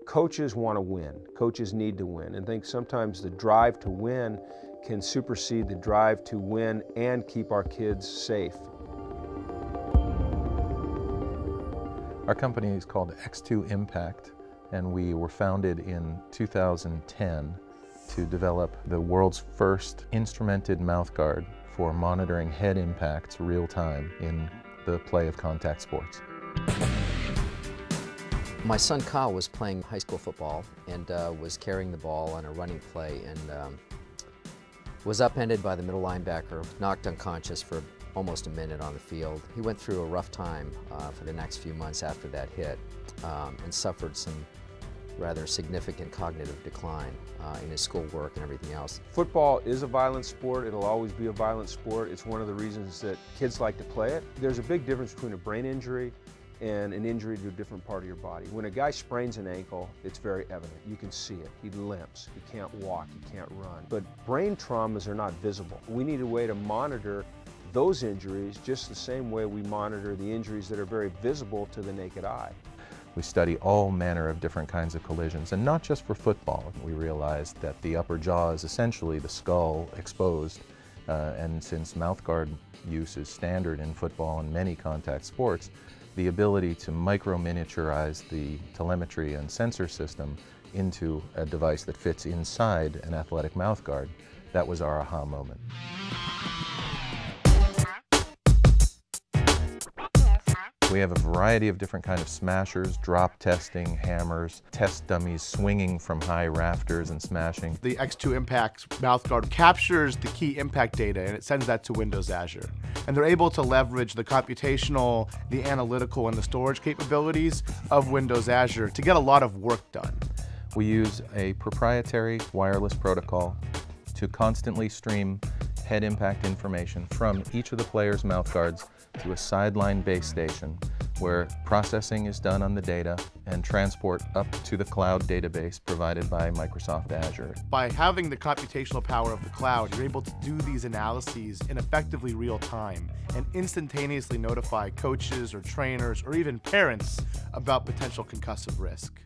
Coaches want to win. Coaches need to win. And I think sometimes the drive to win can supersede the drive to win and keep our kids safe. Our company is called X2 Impact, and we were founded in 2010 to develop the world's first instrumented mouthguard for monitoring head impacts real-time in the play of contact sports. My son Kyle was playing high school football and was carrying the ball on a running play and was upended by the middle linebacker, knocked unconscious for almost a minute on the field. He went through a rough time for the next few months after that hit and suffered some rather significant cognitive decline in his schoolwork and everything else. Football is a violent sport. It'll always be a violent sport. It's one of the reasons that kids like to play it. There's a big difference between a brain injury and an injury to a different part of your body. When a guy sprains an ankle, it's very evident. You can see it. He limps. He can't walk. He can't run. But brain traumas are not visible. We need a way to monitor those injuries just the same way we monitor the injuries that are very visible to the naked eye. We study all manner of different kinds of collisions, and not just for football. We realized that the upper jaw is essentially the skull exposed, and since mouthguard use is standard in football and many contact sports, the ability to micro-miniaturize the telemetry and sensor system into a device that fits inside an athletic mouthguard, that was our aha moment. We have a variety of different kinds of smashers, drop testing, hammers, test dummies swinging from high rafters and smashing. The X2 Impact mouthguard captures the key impact data and it sends that to Windows Azure. And they're able to leverage the computational, the analytical, and the storage capabilities of Windows Azure to get a lot of work done. We use a proprietary wireless protocol to constantly stream head impact information from each of the players' mouthguards to a sideline base station where processing is done on the data and transport up to the cloud database provided by Microsoft Azure. By having the computational power of the cloud, you're able to do these analyses in effectively real time and instantaneously notify coaches or trainers or even parents about potential concussive risk.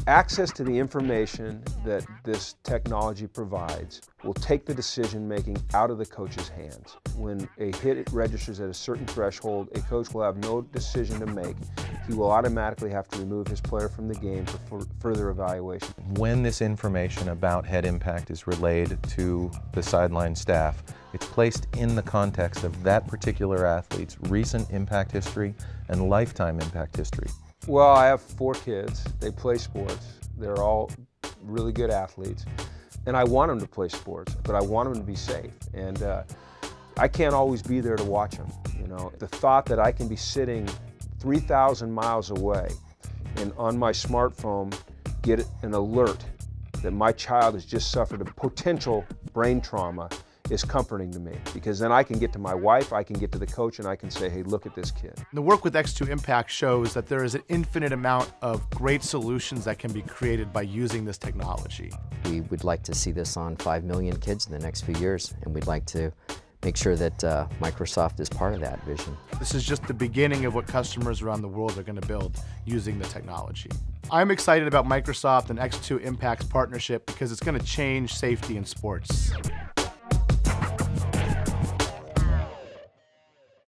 Access to the information that this technology provides will take the decision-making out of the coach's hands. When a hit registers at a certain threshold, a coach will have no decision to make. He will automatically have to remove his player from the game for further evaluation. When this information about head impact is relayed to the sideline staff, it's placed in the context of that particular athlete's recent impact history and lifetime impact history. Well, I have 4 kids. They play sports. They're all really good athletes. And I want them to play sports, but I want them to be safe. And I can't always be there to watch them. You know, the thought that I can be sitting 3,000 miles away and on my smartphone get an alert that my child has just suffered a potential brain trauma is comforting to me, because then I can get to my wife, I can get to the coach, and I can say, hey, look at this kid. The work with X2 Impact shows that there is an infinite amount of great solutions that can be created by using this technology. We would like to see this on 5 million kids in the next few years, and we'd like to make sure that Microsoft is part of that vision. This is just the beginning of what customers around the world are going to build using the technology. I'm excited about Microsoft and X2 Impact's partnership because it's going to change safety in sports.